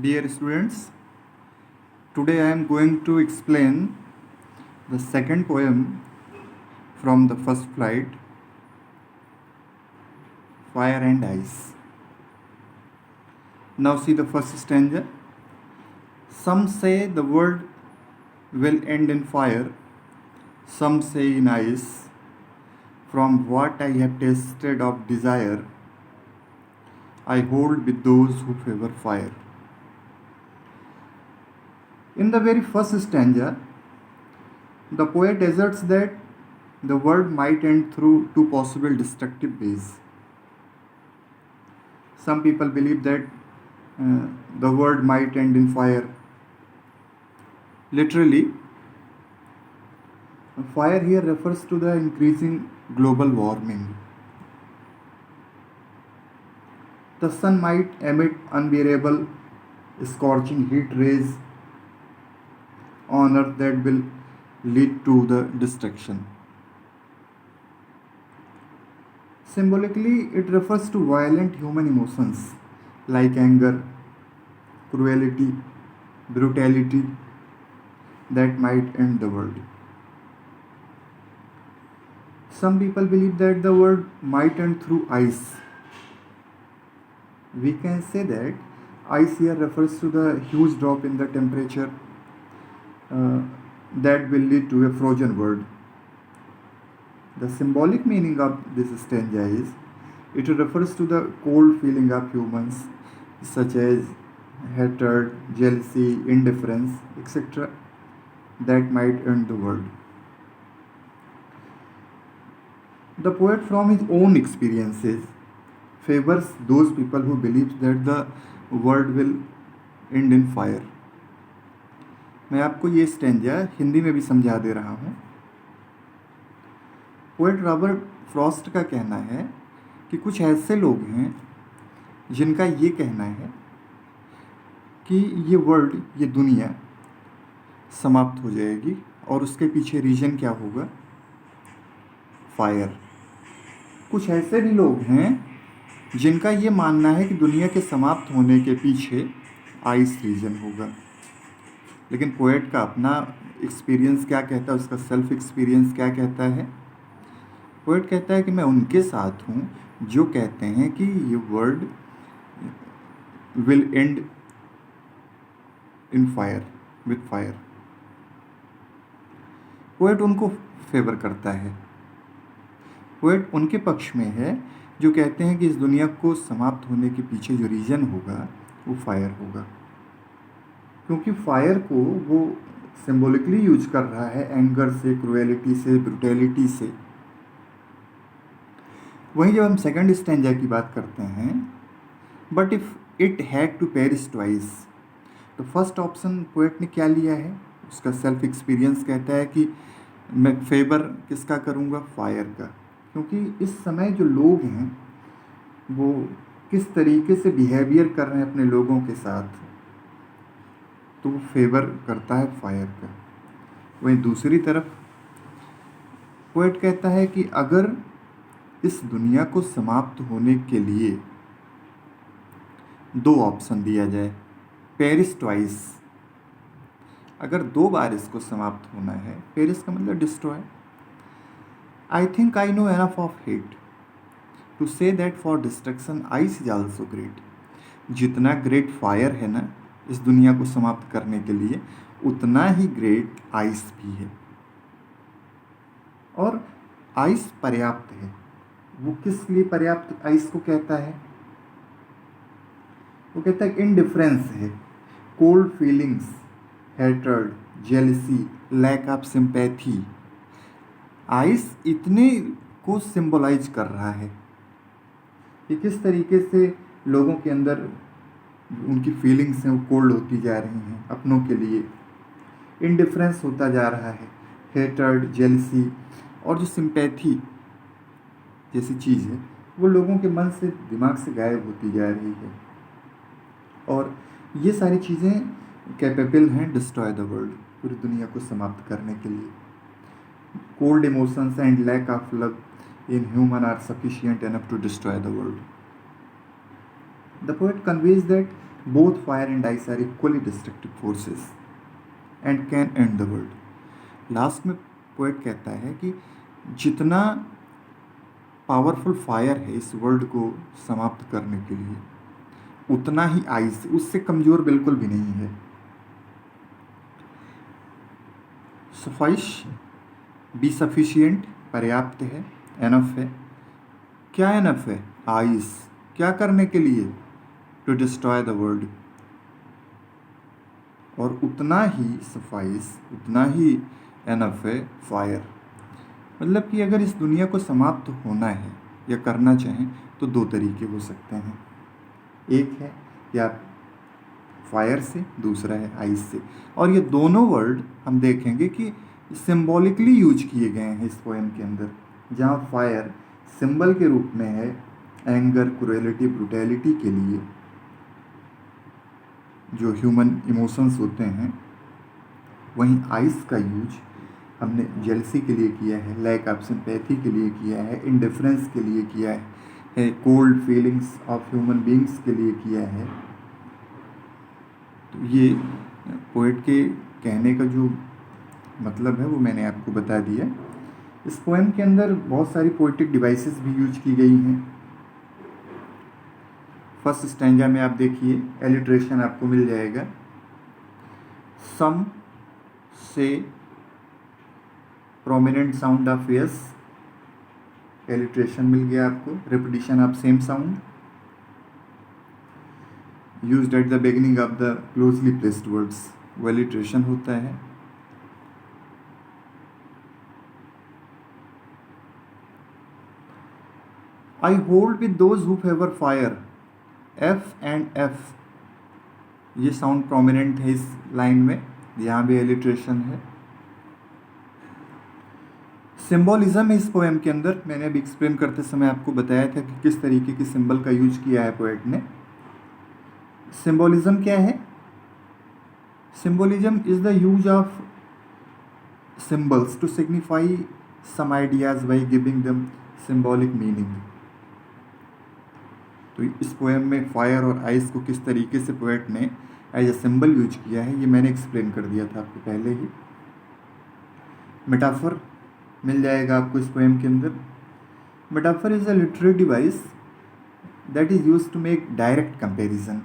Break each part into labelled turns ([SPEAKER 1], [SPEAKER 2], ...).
[SPEAKER 1] Dear students, today I am going to explain the second poem from the first flight, Fire and Ice. Now see the first stanza. Some say the world will end in fire, some say in ice. From what I have tasted of desire, I hold with those who favor fire. In the very first stanza, the poet asserts that the world might end through two possible destructive ways. Some people believe that the world might end in fire. Literally, fire here refers to the increasing global warming. The sun might emit unbearable, scorching heat rays on earth that will lead to the destruction. Symbolically, it refers to violent human emotions like anger, cruelty, brutality that might end the world. Some people believe that the world might end through ice. We can say that ice here refers to the huge drop in the temperature that will lead to a frozen world. The symbolic meaning of this stanza is it refers to the cold feeling of humans, such as hatred, jealousy, indifference, etc., that might end the world. The poet, from his own experiences, favors those people who believe that the world will end in fire. मैं आपको ये stanza Hindi में भी समझा दे रहा हूँ. Poet Robert Frost का कहना है कि कुछ ऐसे लोग हैं जिनका ये कहना है कि ये वर्ल्ड, ये दुनिया समाप्त हो जाएगी और उसके पीछे रीजन क्या होगा? फायर. कुछ ऐसे भी लोग हैं जिनका ये मानना है कि दुनिया के समाप्त होने के पीछे आइस रीजन होगा. लेकिन पोएट का अपना एक्सपीरियंस क्या कहता है, उसका सेल्फ एक्सपीरियंस क्या कहता है? पोएट कहता है कि मैं उनके साथ हूँ जो कहते हैं कि ये world will and in fire, with fire. Poet उनको फेवर करता है. पोएट उनके पक्ष में है जो कहते हैं कि इस दुनिया को समाप्त होने के पीछे जो रीज़न होगा वो फायर होगा, क्योंकि फायर को वो सिंबॉलिकली यूज कर रहा है एंगर से, क्रुएलिटी से, ब्रुटैलिटी से. वहीं जब हम सेकंड स्टैंजा की बात करते हैं, but if it had to perish twice, तो फर्स्ट ऑप्शन पोएट ने क्या लिया है? उसका सेल्फ एक्सपीरियंस कहता है कि मैं फेवर किसका करूँगा? फायर का. क्योंकि इस समय जो लोग हैं वो किस तरीके से बिहेवियर कर रहे हैं अपने लोगों के साथ, तो वो फेवर करता है फायर का. वहीं दूसरी तरफ पोएट कहता है कि अगर इस दुनिया को समाप्त होने के लिए दो ऑप्शन दिया जाए, पेरिस ट्वाइस, अगर दो बार इसको समाप्त होना है, पेरिस का मतलब destroy. I think I know enough of hate to say that for destruction ice is also great. जितना ग्रेट फायर है ना इस दुनिया को समाप्त करने के लिए, उतना ही ग्रेट आइस भी है. और आइस पर्याप्त है. वो किस लिए पर्याप्त आइस को कहता है? वो कहता है इनडिफरेंस है, cold feelings, hatred, jealousy, lack of sympathy. Ice इतने को सिंबलाइज कर रहा है कि किस तरीके से लोगों के अंदर उनकी फीलिंग्स हैं वो कोल्ड होती जा रही हैं अपनों के लिए. इनडिफरेंस होता जा रहा है, हेट्रेड, जेलसी और जो सिंपैथी जैसी चीज़ है वो लोगों के मन से, दिमाग से गायब होती जा रही है. और ये सारी चीज़ें कैपेबल हैं डिस्ट्रॉय द वर्ल्ड, पूरी दुनिया को समाप्त करने के लिए. Cold emotions and lack of love in human are sufficient enough to destroy the world. The poet conveys that both fire and ice are equally destructive forces and can end the world. Last में poet कहता है कि जितना powerful fire है इस world को समाप्त करने के लिए, उतना ही आइस, उससे कमज़ोर बिल्कुल भी नहीं है। सफाइश, बी सफिशिएंट, पर्याप्त है, एनफ है। क्या एनफ है? आइस। क्या करने के लिए? To destroy the world. और उतना ही सफाइस, उतना ही एनफ है फायर। मतलब कि अगर इस दुनिया को समाप्त होना है या करना चाहें तो दो तरीके हो सकते हैं। एक है या फायर से, दूसरा है आइस से। और ये दोनों वर्ड हम देखेंगे कि सिंबॉलिकली यूज किए गए हैं इस पोएम के अंदर। जहाँ फायर सिंबल के रूप में है एंगर, क्रुएलिटी, ब्रुटैलिटी के लिए, जो ह्यूमन इमोशंस होते हैं, वहीं आइस का यूज हमने जेलसी के लिए किया है, लैक ऑफ सिंपैथी के लिए किया है, इंडिफरेंस के लिए किया है, cold feelings of human beings के लिए किया है। तो ये पोएट के कहने का जो मतलब है वो मैंने आपको बता दिया। इस पोएम के अंदर बहुत सारी पोएटिक डिवाइसेस भी यूज की गई हैं। फर्स्ट स्टैंजा में आप देखिए एलिट्रेशन आपको मिल जाएगा। सम से prominent sound of yes, alliteration मिल गया आपको। Repetition of same sound used at the beginning of the closely placed words, वो एलिट्रेशन होता है। I hold with those who favour fire, F and F, ये साउंड प्रोमिनेंट है इस line में, यहाँ भी एलिट्रेशन है। सिंबॉलिज्म है इस पोएम के अंदर। मैंने अभी एक्सप्लेन करते समय आपको बताया था कि किस तरीके की सिंबल का यूज किया है पोएट ने। सिंबॉलिज्म क्या है? Symbolism is the use of symbols to signify some ideas by giving them symbolic meaning. तो इस पोएम में फायर और आइस को किस तरीके से पोएट ने एज ए सिंबल यूज किया है ये मैंने एक्सप्लेन कर दिया था आपको पहले ही। मेटाफर मिल जाएगा आपको इस पोएम के अंदर। Metaphor is a literary device that is used to make direct comparison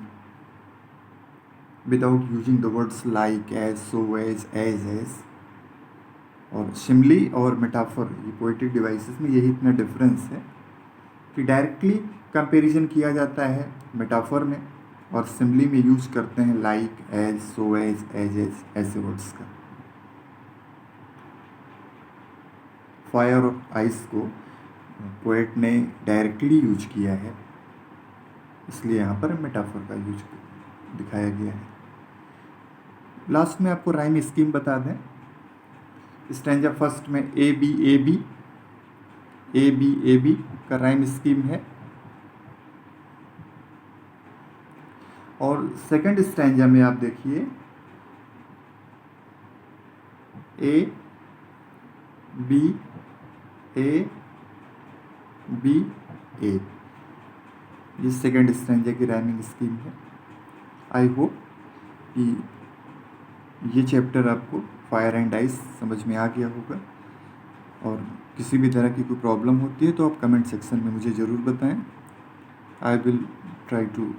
[SPEAKER 1] without using the words like, as, so, as. और सिमिली और मेटाफर, ये पोएटिक डिवाइसेस में यही इतना डिफरेंस है कि डायरेक्टली कंपैरिजन किया जाता है मेटाफर में, और सिमिली में यूज करते हैं लाइक, एज, सो, एज ऐसे वर्ड्स का। फायर और आइस को पोएट ने डायरेक्टली यूज किया है, इसलिए यहाँ पर मेटाफर का यूज दिखाया गया है। लास्ट में आपको राइम स्कीम बता दें। स्टैंजा फर्स्ट में ए बी का राइम स्कीम है, और सेकंड स्टैंजा में आप देखिए ए बी ए, ये सेकंड स्टैंजा की राइमिंग स्कीम है। आई होप कि ये चैप्टर आपको फायर एंड आइस समझ में आ गया होगा, और किसी भी तरह की कोई प्रॉब्लम होती है तो आप कमेंट सेक्शन में मुझे ज़रूर बताएं। I will try to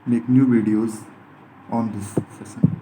[SPEAKER 1] make new videos on this session.